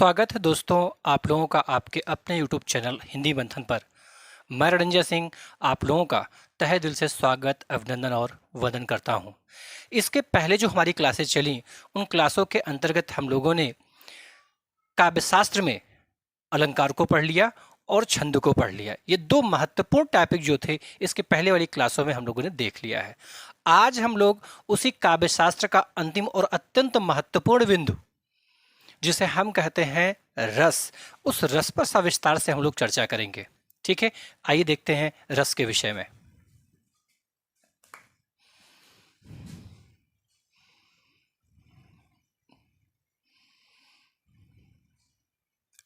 स्वागत है दोस्तों आप लोगों का आपके अपने YouTube चैनल हिंदी मंथन पर। मैं रणंजय सिंह आप लोगों का तहे दिल से स्वागत, अभिनंदन और वंदन करता हूं। इसके पहले जो हमारी क्लासेस चली उन क्लासों के अंतर्गत हम लोगों ने काव्यशास्त्र में अलंकार को पढ़ लिया और छंद को पढ़ लिया। ये दो महत्वपूर्ण टॉपिक जो थे इसके पहले वाली क्लासों में हम लोगों ने देख लिया है। आज हम लोग उसी काव्यशास्त्र का अंतिम और अत्यंत महत्वपूर्ण बिंदु जिसे हम कहते हैं रस, उस रस पर सविस्तार से हम लोग चर्चा करेंगे। ठीक है, आइए देखते हैं रस के विषय में।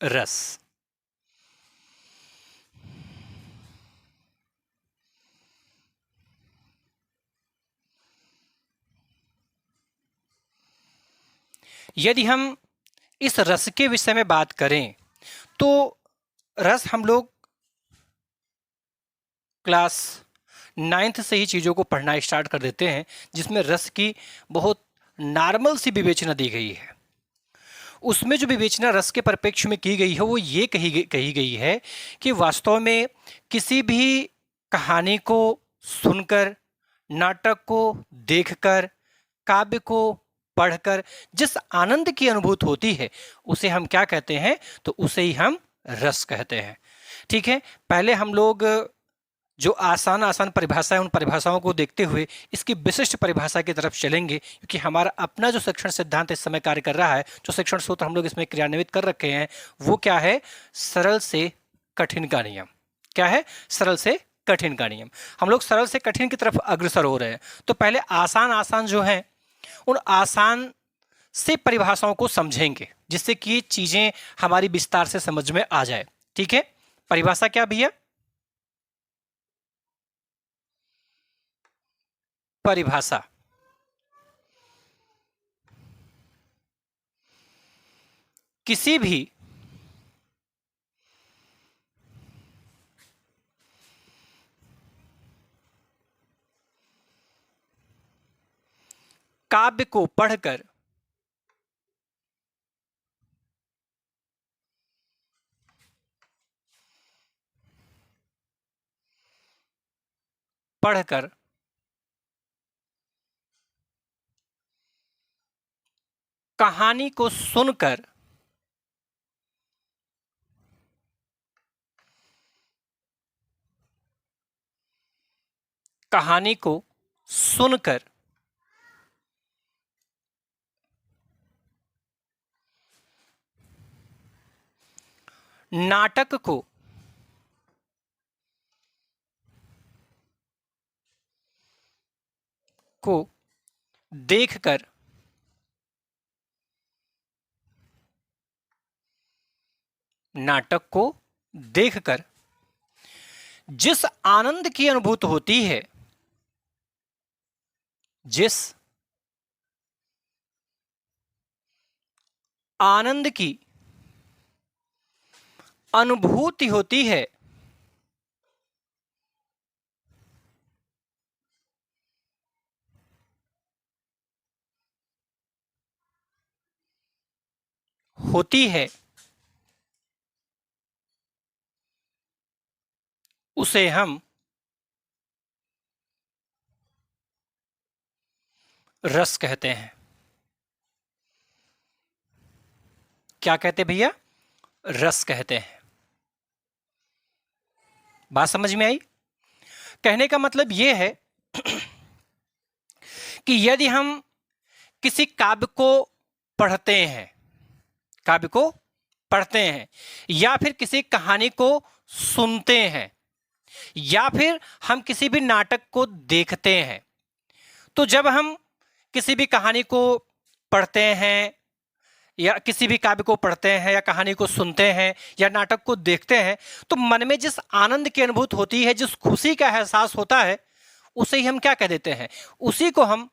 रस यदि हम इस रस के विषय में बात करें तो रस हम लोग क्लास 9th से ही चीज़ों को पढ़ना स्टार्ट कर देते हैं, जिसमें रस की बहुत नॉर्मल सी विवेचना दी गई है। उसमें जो विवेचना रस के परिप्रेक्ष्य में की गई है वो ये कही गई है कि वास्तव में किसी भी कहानी को सुनकर, नाटक को देखकर, काव्य को पढ़कर जिस आनंद की अनुभूति होती है उसे हम क्या कहते हैं, तो उसे ही हम रस कहते हैं। ठीक है, पहले हम लोग जो आसान परिभाषा है उन परिभाषाओं को देखते हुए इसकी विशिष्ट परिभाषा की तरफ चलेंगे, क्योंकि हमारा अपना जो शिक्षण सिद्धांत इस समय कार्य कर रहा है, जो शिक्षण सूत्र हम लोग इसमें क्रियान्वित कर रखे हैं, वो क्या है, सरल से कठिन का नियम। क्या है, सरल से कठिन का नियम। हम लोग सरल से कठिन की तरफ अग्रसर हो रहे हैं, तो पहले आसान जो है उन आसान से परिभाषाओं को समझेंगे, जिससे कि चीजें हमारी विस्तार से समझ में आ जाए। ठीक है, परिभाषा क्या भैया, परिभाषा किसी भी काव्य को पढ़कर कहानी को सुनकर कहानी को सुनकर नाटक को देखकर नाटक को देखकर जिस आनंद की अनुभूति होती है, जिस आनंद की अनुभूति होती है, उसे हम रस कहते हैं। क्या कहते भैया, रस कहते हैं। बात समझ में आई? कहने का मतलब यह है कि यदि हम किसी काव्य को पढ़ते हैं, या फिर किसी कहानी को सुनते हैं, या फिर हम किसी भी नाटक को देखते हैं, तो जब हम किसी भी कहानी को पढ़ते हैं या किसी भी काव्य को पढ़ते हैं या कहानी को सुनते हैं या नाटक को देखते हैं, तो मन में जिस आनंद की अनुभूति होती है, जिस खुशी का एहसास होता है, उसे ही हम क्या कह देते हैं, उसी को हम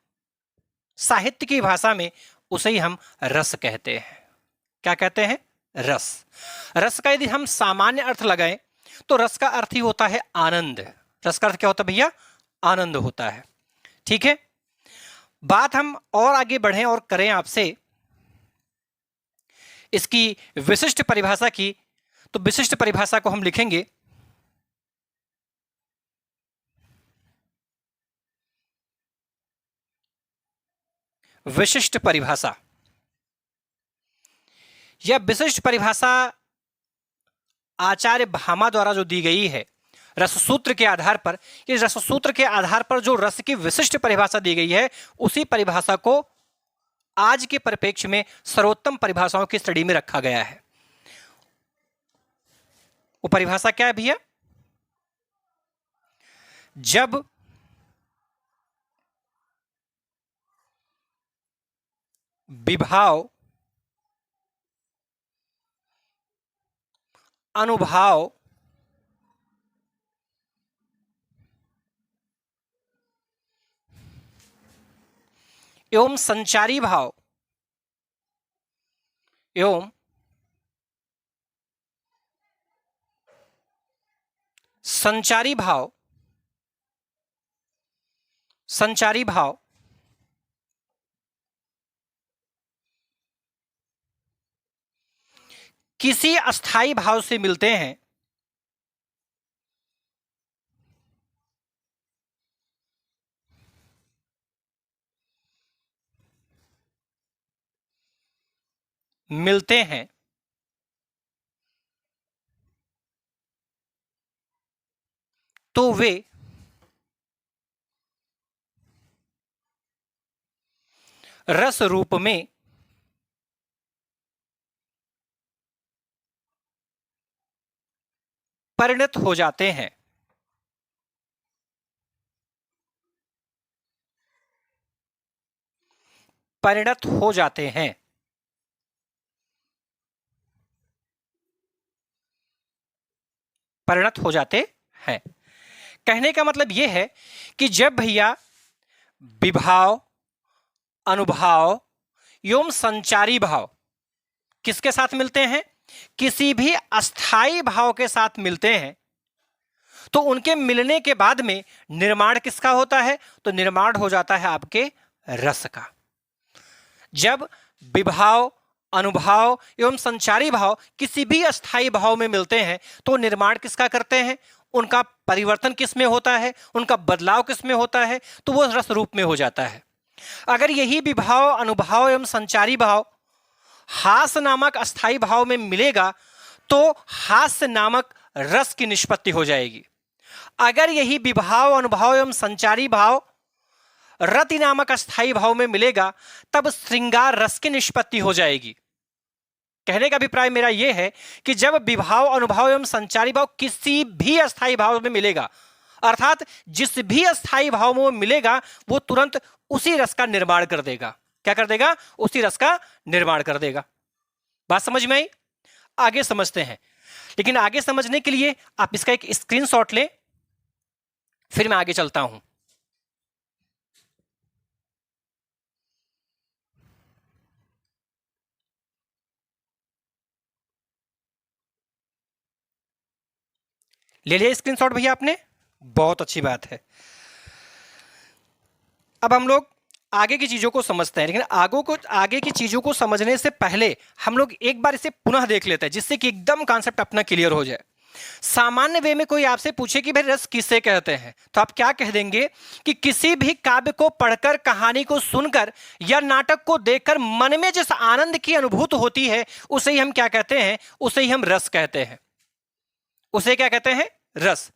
साहित्य की भाषा में उसे ही हम रस कहते हैं। क्या कहते हैं, रस। रस का यदि हम सामान्य अर्थ लगाएं तो रस का अर्थ ही होता है आनंद। रस का अर्थ क्या होता है भैया, आनंद होता है। ठीक है, बात हम और आगे बढ़ें और करें आपसे इसकी विशिष्ट परिभाषा की, तो विशिष्ट परिभाषा को हम लिखेंगे विशिष्ट परिभाषा। यह विशिष्ट परिभाषा आचार्य भामा द्वारा जो दी गई है रस सूत्र के आधार पर, इस रस सूत्र के आधार पर जो रस की विशिष्ट परिभाषा दी गई है, उसी परिभाषा को आज के परिप्रेक्ष्य में सर्वोत्तम परिभाषाओं की स्टडी में रखा गया है। वो परिभाषा क्या है भैया? जब विभाव, अनुभाव एवं संचारी भाव एवं संचारी भाव किसी अस्थाई भाव से मिलते हैं, तो वे रस रूप में परिणत हो जाते हैं। परिणत हो जाते हैं। परिणत हो जाते हैं। कहने का मतलब यह है कि जब भैया विभाव, अनुभाव एवं संचारी भाव किसके साथ मिलते हैं? किसी भी अस्थाई भाव के साथ मिलते हैं, तो उनके मिलने के बाद में निर्माण किसका होता है? तो निर्माण हो जाता है आपके रस का। जब विभाव, अनुभाव एवं संचारी भाव किसी भी अस्थाई भाव में मिलते हैं, तो निर्माण किसका करते हैं? उनका परिवर्तन किस में होता है? उनका बदलाव किस में होता है? तो वो रस रूप में हो जाता है। अगर यही विभाव, अनुभाव एवं संचारी भाव हास नामक अस्थाई भाव में मिलेगा, तो हास्य नामक रस की निष्पत्ति हो जाएगी। अगर यही विभाव, अनुभव एवं संचारी भाव रति नामक अस्थाई भाव में मिलेगा, तब श्रृंगार रस की निष्पत्ति हो जाएगी। कहने का अभिप्राय मेरा यह है कि जब विभाव, अनुभव एवं संचारी भाव किसी भी अस्थाई भाव में मिलेगा, अर्थात जिस भी अस्थाई भाव में मिलेगा, वो तुरंत उसी रस का निर्माण कर देगा। क्या कर देगा? उसी रस का निर्माण कर देगा। बात समझ में आई? आगे समझते हैं, लेकिन आगे समझने के लिए आप इसका एक स्क्रीनशॉट लें, फिर मैं आगे चलता हूं। ले लिया स्क्रीनशॉट भैया आपने? बहुत अच्छी बात है। अब हम लोग आगे की चीजों को समझते हैं, लेकिन आगे की चीजों को समझने से पहले हम लोग एक बार इसे पुनः देख लेते हैं, जिससे कि एकदम कॉन्सेप्ट अपना क्लियर हो जाए। सामान्य वे में कोई आपसे पूछे कि भाई रस किसे कहते हैं, तो आप क्या कह देंगे कि किसी भी काव्य को पढ़कर, कहानी को सुनकर या नाटक को देखकर मन में जिस आनंद की अनुभूति होती है, उसे ही हम क्या कहते हैं? उसे ही हम रस कहते हैं। उसे क्या कहते हैं? रस।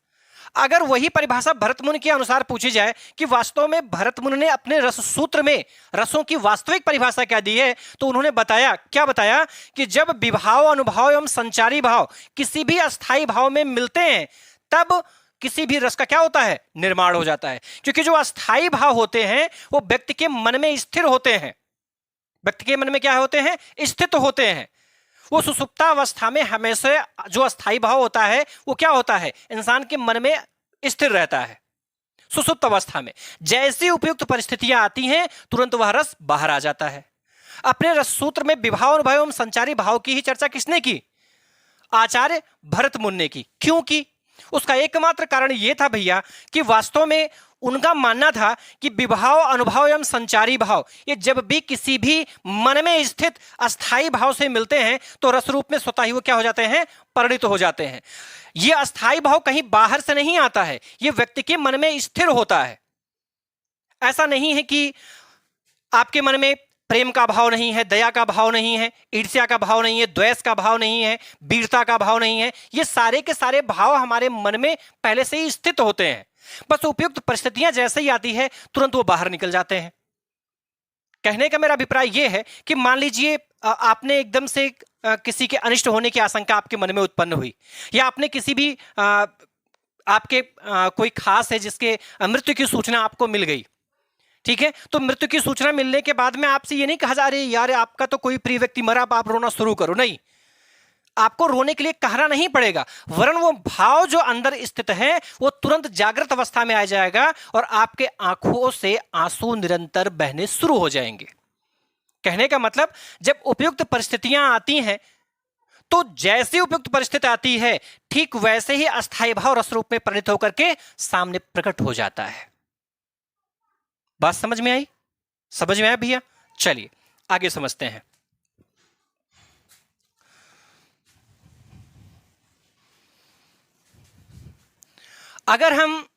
अगर वही परिभाषा भरत मुनि के अनुसार पूछी जाए कि वास्तव में भरत मुनि ने अपने रस सूत्र में रसों की वास्तविक परिभाषा क्या दी है, तो उन्होंने बताया, क्या बताया? कि जब विभाव, अनुभव एवं संचारी भाव किसी भी अस्थाई भाव में मिलते हैं, तब किसी भी रस का क्या होता है? निर्माण हो जाता है। क्योंकि जो अस्थाई भाव होते हैं वो व्यक्ति के मन में स्थिर होते हैं। व्यक्ति के मन में क्या होते हैं? स्थित होते हैं। वो सुसुप्तावस्था में हमेशा जो अस्थाई भाव होता है वो क्या होता है? इंसान के मन में स्थिर रहता है। सुसुप्त अवस्था में जैसी उपयुक्त परिस्थितियां आती हैं, तुरंत वह रस बाहर आ जाता है। अपने रस सूत्र में विभाव, अनुभव एवं संचारी भाव की ही चर्चा किसने की? आचार्य भरत मुनि ने की। क्यों की? उसका एकमात्र कारण यह था भैया कि वास्तव में उनका मानना था कि विभाव, अनुभव एवं संचारी भाव ये जब भी किसी भी मन में स्थित अस्थाई भाव से मिलते हैं तो रस रूप में स्वतः ही वो क्या हो जाते हैं, परिणित हो जाते हैं। ये अस्थाई भाव कहीं बाहर से नहीं आता है, ये व्यक्ति के मन में स्थिर होता है। ऐसा नहीं है कि आपके मन में प्रेम का भाव नहीं है, दया का भाव नहीं है, ईर्ष्या का भाव नहीं है, द्वेष का भाव नहीं है, वीरता का भाव नहीं है। ये सारे के सारे भाव हमारे मन में पहले से ही स्थित होते हैं, बस उपयुक्त परिस्थितियां जैसे ही आती है तुरंत वो बाहर निकल जाते हैं। कहने का मेरा अभिप्राय यह है कि मान लीजिए आपने एकदम से किसी के अनिष्ट होने की आशंका आपके मन में उत्पन्न हुई, या आपने किसी भी आपके कोई खास है जिसके मृत्यु की सूचना आपको मिल गई, ठीक है, तो मृत्यु की सूचना मिलने के बाद में आपसे ये नहीं कहा जा रहा है यार आपका तो कोई प्रिय व्यक्ति मरा, आप रोना शुरू करो, नहीं, आपको रोने के लिए कहना नहीं पड़ेगा, वरन वो भाव जो अंदर स्थित है वो तुरंत जागृत अवस्था में आ जाएगा और आपके आंखों से आंसू निरंतर बहने शुरू हो जाएंगे। कहने का मतलब जब उपयुक्त परिस्थितियां आती हैं तो जैसी उपयुक्त परिस्थिति आती है ठीक वैसे ही अस्थायी भाव रस रूप में परिणित होकर के सामने प्रकट हो जाता है। बात समझ में आई? समझ में आया भैया? चलिए आगे समझते हैं। अगर हम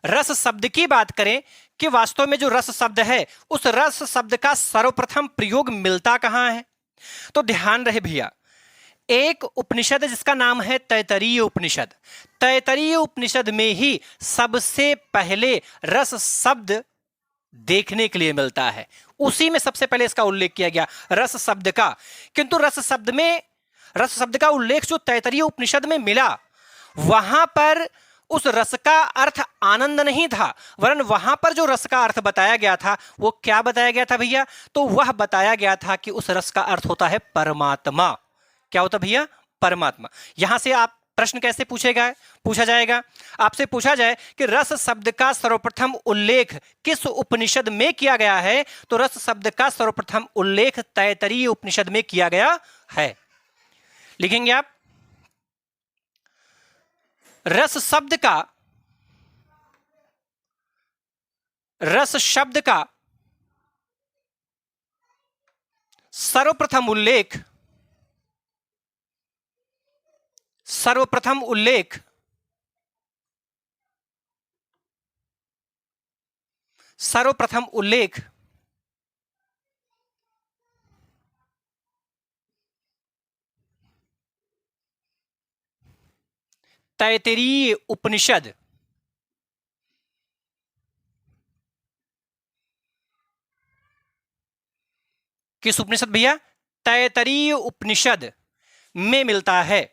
रस शब्द की बात करें कि वास्तव में जो रस शब्द है उस रस शब्द का सर्वप्रथम प्रयोग मिलता कहां है, तो ध्यान रहे भैया, एक उपनिषद है जिसका नाम है तैत्तरीय उपनिषद। तैत्तरीय उपनिषद में ही सबसे पहले रस शब्द देखने के लिए मिलता है, उसी में सबसे पहले इसका उल्लेख किया गया रस शब्द का। किंतु रस शब्द का उल्लेख जो तैत्तरीय उपनिषद में मिला वहां पर उस रस का अर्थ आनंद नहीं था, वरन वहां पर जो रस का अर्थ बताया गया था वो क्या बताया गया था भैया, तो वह बताया गया था कि उस रस का अर्थ होता है परमात्मा। क्या होता भैया? परमात्मा। यहां से आप प्रश्न कैसे पूछा जाएगा? आपसे पूछा जाए कि रस शब्द का सर्वप्रथम उल्लेख किस उपनिषद में किया गया है, तो रस शब्द का सर्वप्रथम उल्लेख तैत्तरीय उपनिषद में किया गया है। लिखेंगे आप, रस शब्द का सर्वप्रथम उल्लेख तैत्तरीय उपनिषद किस उपनिषद भैया? तैत्तरीय उपनिषद में मिलता है।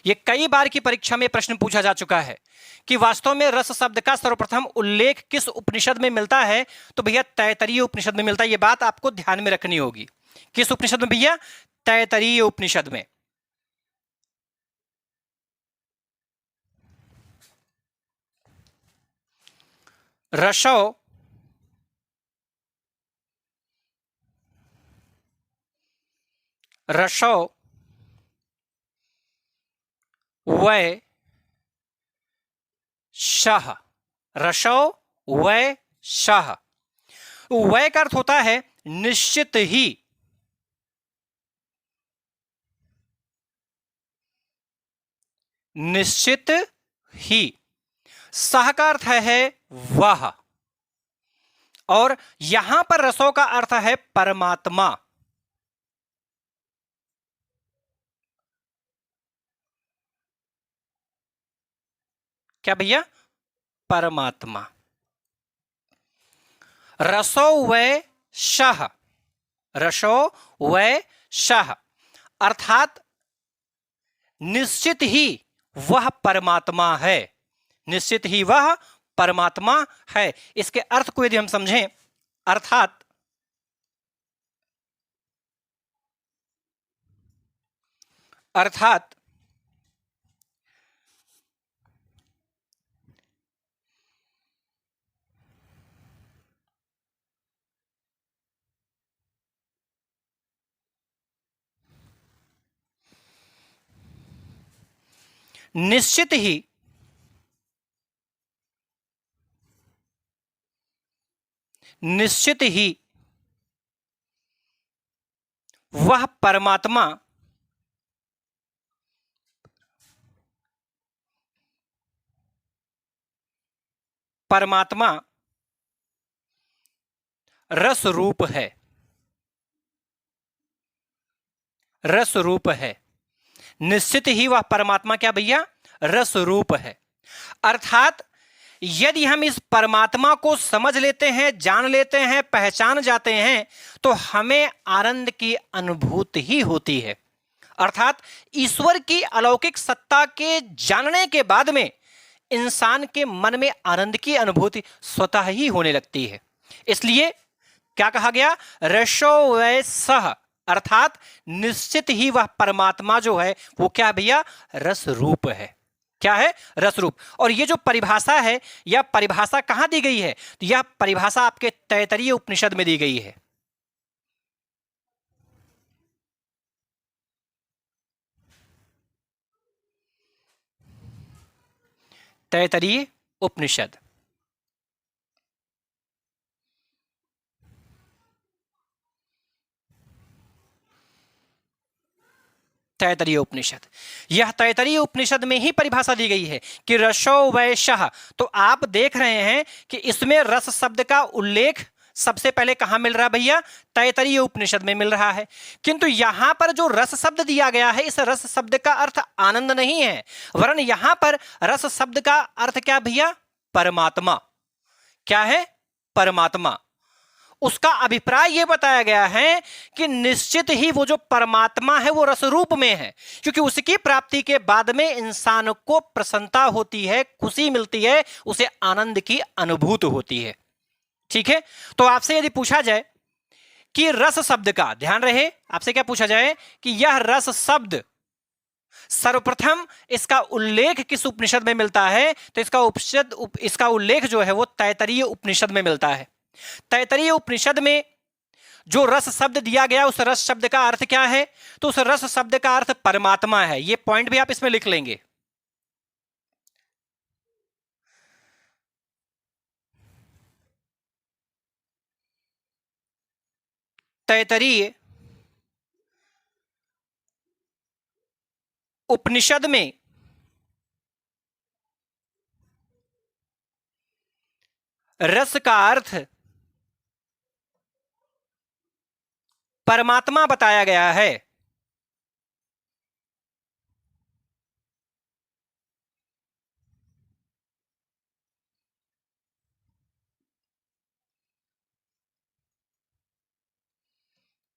यह कई बार की परीक्षा में प्रश्न पूछा जा चुका है कि वास्तव में रस शब्द का सर्वप्रथम उल्लेख किस उपनिषद में मिलता है, तो भैया तैत्तरीय उपनिषद में मिलता है। यह बात आपको ध्यान में रखनी होगी। किस उपनिषद में भैया? तैत्तरीय उपनिषद में। रसो वै शः, रसो वै शः। वै का अर्थ होता है निश्चित ही, निश्चित ही। सह का अर्थ है वह, और यहां पर रसों का अर्थ है परमात्मा। क्या भैया? परमात्मा। रसो वै शः, रसो वै शः अर्थात निश्चित ही वह परमात्मा है, निश्चित ही वह परमात्मा है। इसके अर्थ को यदि हम समझें, अर्थात निश्चित ही वह परमात्मा रस रूप है। निश्चित ही वह परमात्मा क्या भैया? रस रूप है। अर्थात यदि हम इस परमात्मा को समझ लेते हैं, जान लेते हैं, पहचान जाते हैं, तो हमें आनंद की अनुभूति ही होती है। अर्थात ईश्वर की अलौकिक सत्ता के जानने के बाद में इंसान के मन में आनंद की अनुभूति स्वतः ही होने लगती है। इसलिए क्या कहा गया? रसो वै सह, अर्थात निश्चित ही वह परमात्मा जो है वो क्या भैया? रस रूप है। क्या है? रस रूप। और ये जो परिभाषा है, यह परिभाषा कहां दी गई है? तो यह परिभाषा आपके तैत्तिरीय उपनिषद में दी गई है। तैत्तिरीय उपनिषद। तैत्तिरीय उपनिषद, यह तैत्तिरीय उपनिषद में ही परिभाषा दी गई है कि रसो वैशः। तो आप देख रहे हैं कि इसमें रस शब्द का उल्लेख सबसे पहले कहां मिल रहा है भैया? तैत्तिरीय उपनिषद में मिल रहा है। किंतु यहां पर जो रस शब्द दिया गया है, इस रस शब्द का अर्थ आनंद नहीं है, वरन यहां पर रस शब्द का अर्थ क्या भैया? परमात्मा। क्या है? परमात्मा। उसका अभिप्राय यह बताया गया है कि निश्चित ही वो जो परमात्मा है वो रस रूप में है, क्योंकि उसकी प्राप्ति के बाद में इंसान को प्रसन्नता होती है, खुशी मिलती है, उसे आनंद की अनुभूति होती है। ठीक है? तो आपसे यदि पूछा जाए कि रस शब्द का, ध्यान रहे, आपसे क्या पूछा जाए कि यह रस शब्द सर्वप्रथम इसका उल्लेख किस उपनिषद में मिलता है? तो इसका उल्लेख जो है वो तैत्तिरीय उपनिषद में मिलता है। तैत्तिरीय उपनिषद में जो रस शब्द दिया गया, उस रस शब्द का अर्थ क्या है? तो उस रस शब्द का अर्थ परमात्मा है। यह पॉइंट भी आप इसमें लिख लेंगे। तैत्तिरीय उपनिषद में रस का अर्थ परमात्मा बताया गया है।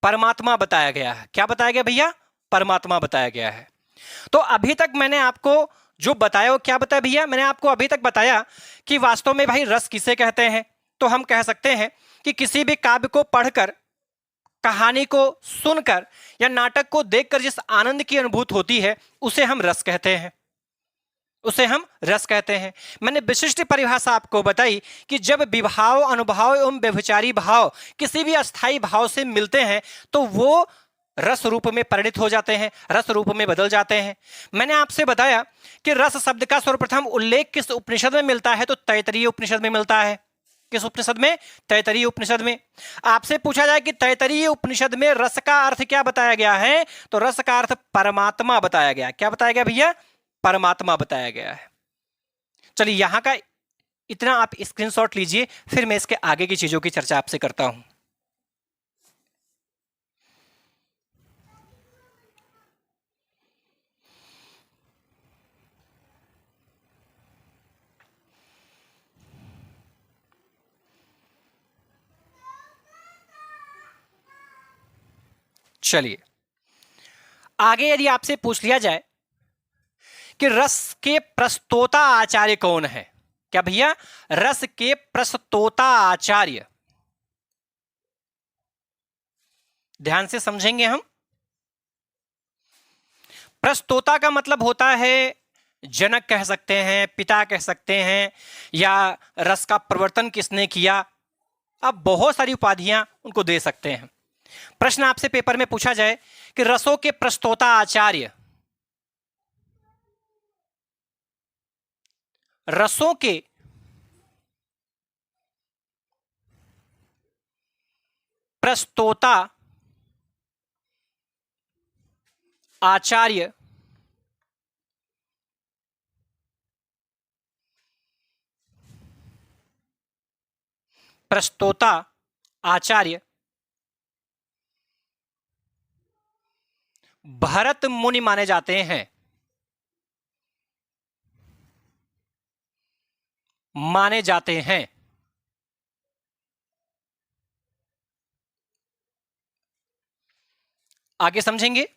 परमात्मा बताया गया है। क्या बताया गया भैया? परमात्मा बताया गया है। तो अभी तक मैंने आपको जो बताया वो क्या बताया भैया? मैंने आपको अभी तक बताया कि वास्तव में भाई रस किसे कहते हैं। तो हम कह सकते हैं कि किसी भी काव्य को पढ़कर, कहानी को सुनकर या नाटक को देखकर जिस आनंद की अनुभूति होती है उसे हम रस कहते हैं। मैंने विशिष्ट परिभाषा आपको बताई कि जब विभाव, अनुभाव एवं व्यभिचारी भाव किसी भी अस्थाई भाव से मिलते हैं तो वो रस रूप में परिणित हो जाते हैं, रस रूप में बदल जाते हैं। मैंने आपसे बताया कि रस शब्द का सर्वप्रथम उल्लेख किस उपनिषद में मिलता है? तो तैत्तिरीय उपनिषद में मिलता है। किस उपनिषद में? तैत्तिरीय उपनिषद में। आपसे पूछा जाए कि तैत्तिरीय उपनिषद में रस का अर्थ क्या बताया गया है? तो रस का अर्थ परमात्मा बताया गया। क्या बताया गया भैया? परमात्मा बताया गया है। चलिए यहां का इतना आप स्क्रीनशॉट लीजिए, फिर मैं इसके आगे की चीजों की चर्चा आपसे करता हूं। चलिए आगे यदि आपसे पूछ लिया जाए कि रस के प्रस्तोता आचार्य कौन है? क्या भैया? रस के प्रस्तोता आचार्य, ध्यान से समझेंगे हम। प्रस्तोता का मतलब होता है जनक कह सकते हैं, पिता कह सकते हैं, या रस का प्रवर्तन किसने किया, अब बहुत सारी उपाधियां उनको दे सकते हैं। प्रश्न आपसे पेपर में पूछा जाए कि रसों के प्रस्तोता आचार्य, रसों के प्रस्तोता आचार्य प्रस्तोता आचार्य भरत मुनि माने जाते हैं, माने जाते हैं। आगे समझेंगे।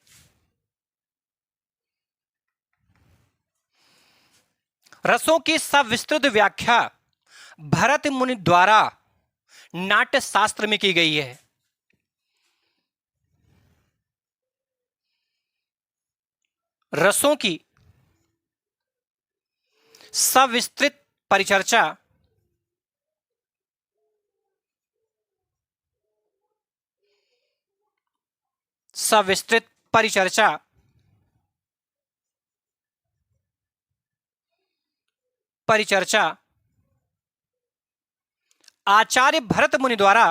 रसों की सविस्तृत व्याख्या भरत मुनि द्वारा नाट्य शास्त्र में की गई है। रसों की सविस्तृत परिचर्चा सविस्तृत परिचर्चा परिचर्चा आचार्य भरत मुनि द्वारा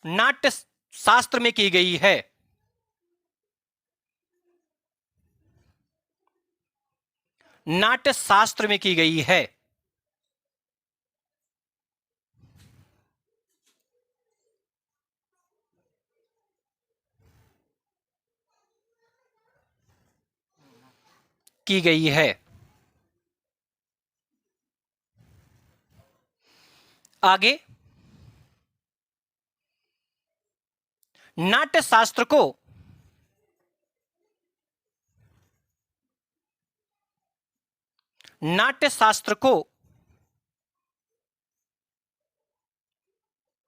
नाट्य शास्त्र में की गई है। नाट्य शास्त्र में की गई है। की गई है। आगे नाट्य शास्त्र को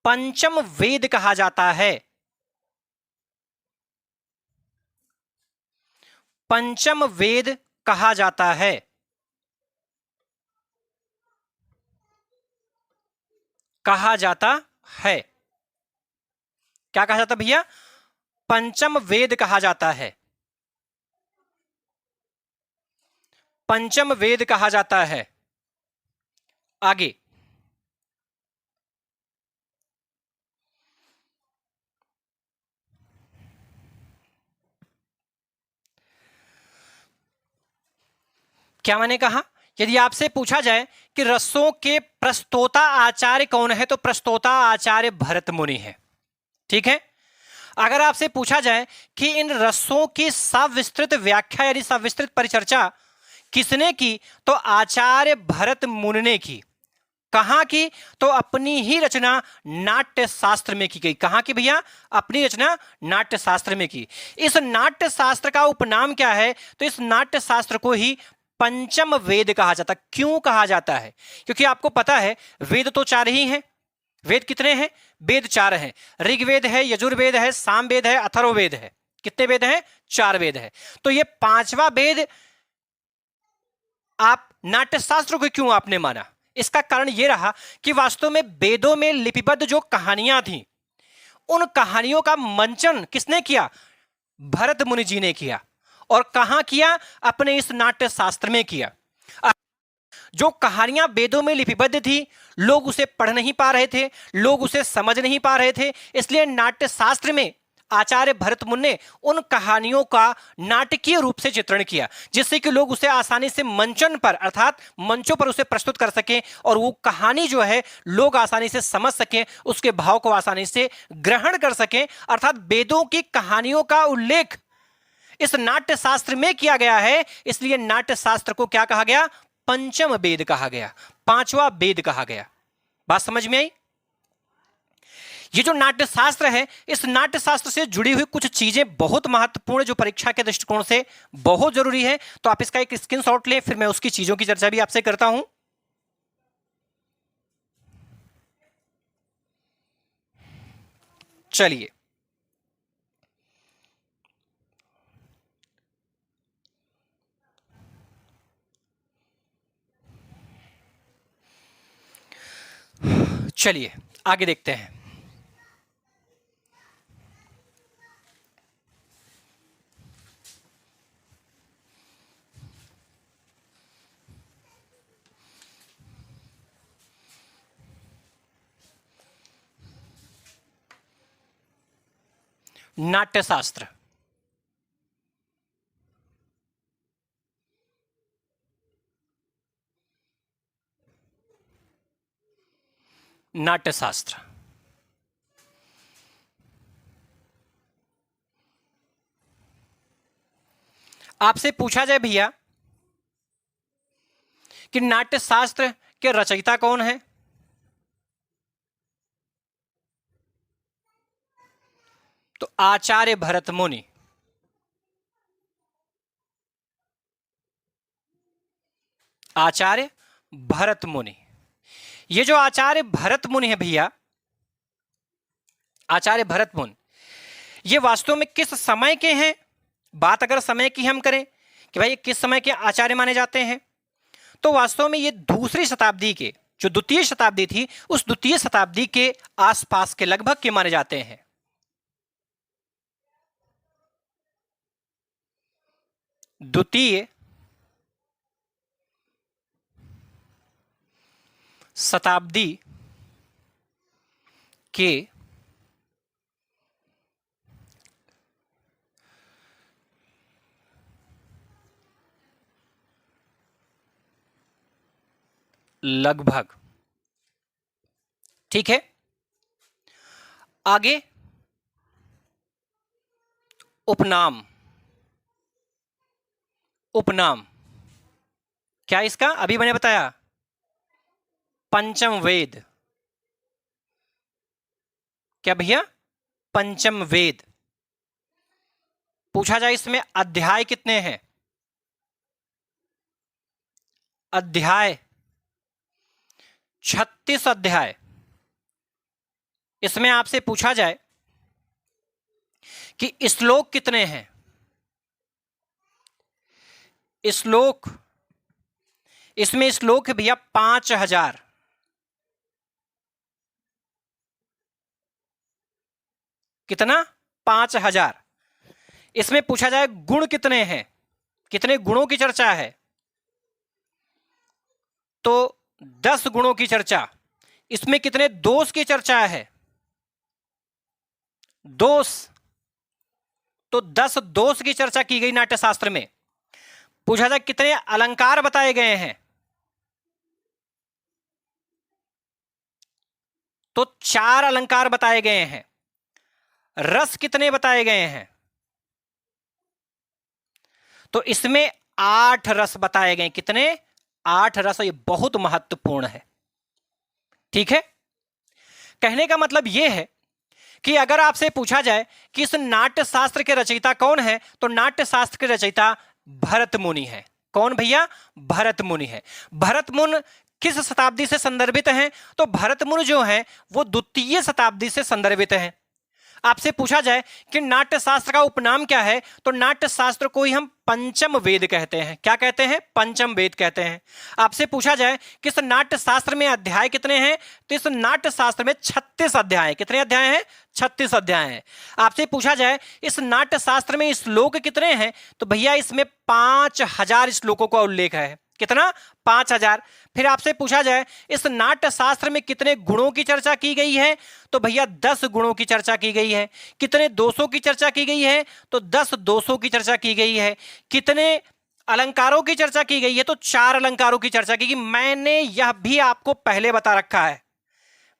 पंचम वेद कहा जाता है। पंचम वेद कहा जाता है। कहा जाता है। क्या कहा जाता भैया? पंचम वेद कहा जाता है। पंचम वेद कहा जाता है। आगे क्या मैंने कहा? यदि आपसे पूछा जाए कि रसों के प्रस्तोता आचार्य कौन है, तो प्रस्तोता आचार्य भरत मुनि है। ठीक है। अगर आपसे पूछा जाए कि इन रसों की सविस्तृत व्याख्या यानी सविस्तृत परिचर्चा किसने की, तो आचार्य भरत मुनि ने की। कहां की? तो अपनी ही रचना नाट्य शास्त्र में की गई। कहां की भैया? अपनी रचना नाट्य शास्त्र में की। इस नाट्य शास्त्र का उपनाम क्या है? तो इस नाट्य शास्त्र को ही पंचम वेद कहा जाता। क्यों कहा जाता है? क्योंकि आपको पता है वेद तो चार ही हैं। वेद कितने हैं? वेद चार हैं। ऋग्वेद है, यजुर्वेद है, सामवेद है, अथर्ववेद है। कितने वेद हैं? चार वेद है। तो ये पांचवा वेद आप नाट्यशास्त्र को क्यों आपने माना? इसका कारण यह रहा कि वास्तव में वेदों में लिपिबद्ध जो कहानियां थी, उन कहानियों का मंचन किसने किया? भरत मुनि जी ने किया। और कहां किया? अपने इस नाट्य शास्त्र में किया। जो कहानियां वेदों में लिपिबद्ध थी, लोग उसे पढ़ नहीं पा रहे थे, लोग उसे समझ नहीं पा रहे थे, इसलिए नाट्य शास्त्र में आचार्य भरत मुनि ने उन कहानियों का नाटकीय रूप से चित्रण किया, जिससे कि लोग उसे आसानी से मंचन पर अर्थात मंचों पर उसे प्रस्तुत कर सकें और वो कहानी जो है लोग आसानी से समझ सकें, उसके भाव को आसानी से ग्रहण कर सकें। अर्थात वेदों की कहानियों का उल्लेख इस नाट्य शास्त्र में किया गया है, इसलिए नाट्य शास्त्र को क्या कहा गया? पंचम वेद कहा गया, पांचवा वेद कहा गया। बात समझ में आई? ये जो नाट्य शास्त्र है, इस नाट्य शास्त्र से जुड़ी हुई कुछ चीजें बहुत महत्वपूर्ण, जो परीक्षा के दृष्टिकोण से बहुत जरूरी है। तो आप इसका एक स्क्रीनशॉट लें, फिर मैं उसकी चीजों की चर्चा भी आपसे करता हूं। चलिए, चलिए आगे देखते हैं। नाट्यशास्त्र। नाट्यशास्त्र आपसे पूछा जाए भैया कि नाट्यशास्त्र के रचयिता कौन है, तो आचार्य भरत मुनि। आचार्य भरत मुनि। ये जो आचार्य भरत मुनि है भैया, आचार्य भरत मुनि, ये वास्तव में किस समय के हैं? बात अगर समय की हम करें कि भाई किस समय के आचार्य माने जाते हैं, तो वास्तव में ये दूसरी शताब्दी के, जो द्वितीय शताब्दी थी, उस द्वितीय शताब्दी के आसपास के लगभग के माने जाते हैं। द्वितीय शताब्दी के लगभग। ठीक है, आगे उपनाम। उपनाम क्या इसका? अभी मैंने बताया पंचम वेद। क्या भैया? पंचम वेद। पूछा जाए इसमें अध्याय कितने हैं? अध्याय 36 अध्याय। इसमें आपसे पूछा जाए कि श्लोक कितने हैं? श्लोक, इसमें श्लोक है भैया 5000। कितना? 5000। इसमें पूछा जाए गुण कितने हैं, कितने गुणों की चर्चा है, तो 10 गुणों की चर्चा। इसमें कितने दोष की चर्चा है? दोष, तो 10 दोष की चर्चा की गई नाट्यशास्त्र में। पूछा जाए कितने अलंकार बताए गए हैं, तो 4 अलंकार बताए गए हैं। रस कितने बताए गए हैं, तो इसमें 8 रस बताए गए। कितने? 8 रस। ये बहुत महत्वपूर्ण है। ठीक है, कहने का मतलब यह है कि अगर आपसे पूछा जाए कि इस नाट्यशास्त्र के रचयिता कौन है, तो नाट्यशास्त्र के रचयिता भरत मुनि है। कौन भैया? भरत मुनि है। भरत मुनि किस शताब्दी से संदर्भित हैं? तो भरत मुनि जो है वो द्वितीय शताब्दी से संदर्भित हैं। आपसे पूछा जाए कि नाट्यशास्त्र का उपनाम क्या है, तो नाट्यशास्त्र को ही हम पंचम वेद कहते हैं। क्या कहते हैं? पंचम वेद कहते हैं। आपसे पूछा जाए कि इस नाट्यशास्त्र में अध्याय कितने हैं, तो इस नाट्यशास्त्र में 36 अध्याय। कितने अध्याय हैं? 36 अध्याय हैं। आपसे पूछा जाए इस नाट्यशास्त्र में श्लोक कितने हैं, तो भैया इसमें 5000 श्लोकों का उल्लेख है। कितना? 5000। फिर आपसे पूछा जाए इस नाट्यशास्त्र में कितने गुणों की चर्चा की गई है, तो भैया 10 गुणों की चर्चा की गई है। कितने दोषों की चर्चा की गई है, तो 10 दोषों की चर्चा की गई है। कितने अलंकारों की चर्चा की गई है, तो 4 अलंकारों की चर्चा की गई। मैंने यह भी आपको पहले बता रखा है।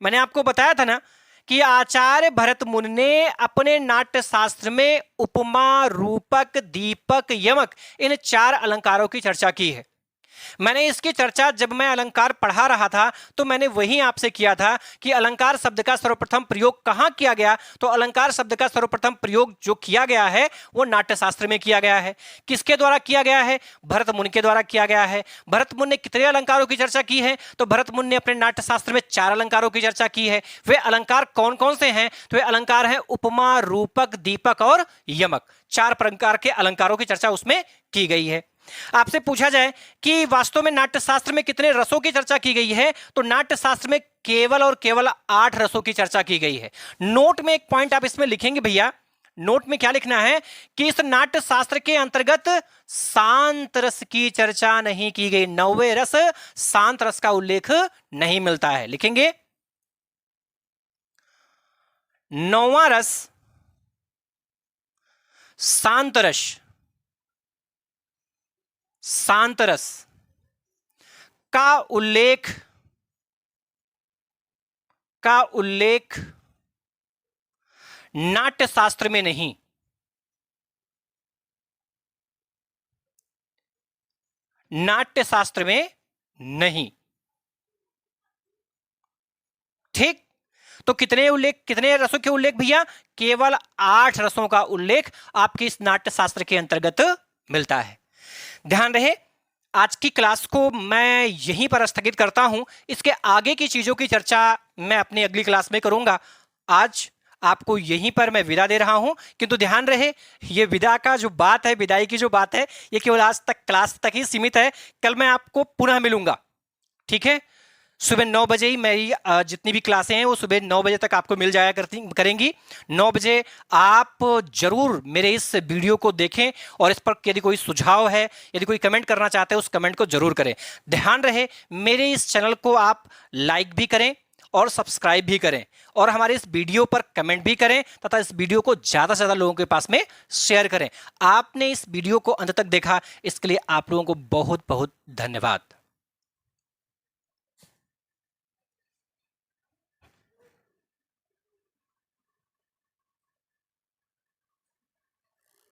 मैंने आपको बताया था ना कि आचार्य भरत मुनि ने अपने नाट्यशास्त्र में उपमा, रूपक, दीपक, यमक, इन 4 अलंकारों की चर्चा की है। मैंने इसकी चर्चा जब मैं अलंकार पढ़ा रहा था तो मैंने वही आपसे किया था कि अलंकार शब्द का सर्वप्रथम प्रयोग कहां किया गया, तो अलंकार शब्द का सर्वप्रथम प्रयोग जो किया गया है वो नाट्यशास्त्र में किया गया है। किसके द्वारा किया गया है? भरत मुनि के द्वारा किया गया है। भरत मुनि ने कितने अलंकारों की चर्चा की है, तो भरत मुनि ने अपने नाट्यशास्त्र में 4 अलंकारों की चर्चा की है। वे अलंकार कौन कौन से हैं, तो वे अलंकार हैं उपमा, रूपक, दीपक और यमक। 4 प्रकार के अलंकारों की चर्चा उसमें की गई है। आपसे पूछा जाए कि वास्तव में नाट्यशास्त्र में कितने रसों की चर्चा की गई है, तो नाट्यशास्त्र में केवल और केवल 8 रसों की चर्चा की गई है। नोट में एक पॉइंट आप इसमें लिखेंगे भैया, नोट में क्या लिखना है कि इस नाट्यशास्त्र के अंतर्गत शांत रस की चर्चा नहीं की गई। 9वें रस शांत रस का उल्लेख नहीं मिलता है। लिखेंगे 9वां रस शांत रस, शांत रस का उल्लेख नाट्यशास्त्र में नहीं, नाट्यशास्त्र में नहीं। ठीक, तो कितने रसों के उल्लेख भैया? केवल 8 रसों का उल्लेख आपके इस नाट्यशास्त्र के अंतर्गत मिलता है। ध्यान रहे, आज की क्लास को मैं यहीं पर स्थगित करता हूं। इसके आगे की चीजों की चर्चा मैं अपनी अगली क्लास में करूंगा। आज आपको यहीं पर मैं विदा दे रहा हूं, किंतु ध्यान रहे ये विदा का जो बात है, विदाई की जो बात है, ये केवल आज तक क्लास तक ही सीमित है। कल मैं आपको पुनः मिलूंगा, ठीक है? सुबह 9 बजे ही मेरी जितनी भी क्लासें हैं वो सुबह 9 बजे तक आपको मिल जाया करेंगी। 9 बजे आप जरूर मेरे इस वीडियो को देखें और इस पर यदि कोई सुझाव है, यदि कोई कमेंट करना चाहते हैं, उस कमेंट को जरूर करें। ध्यान रहे मेरे इस चैनल को आप लाइक भी करें और सब्सक्राइब भी करें और हमारे इस वीडियो पर कमेंट भी करें तथा इस वीडियो को ज्यादा से ज्यादा लोगों के पास में शेयर करें। आपने इस वीडियो को अंत तक देखा, इसके लिए आप लोगों को बहुत बहुत धन्यवाद।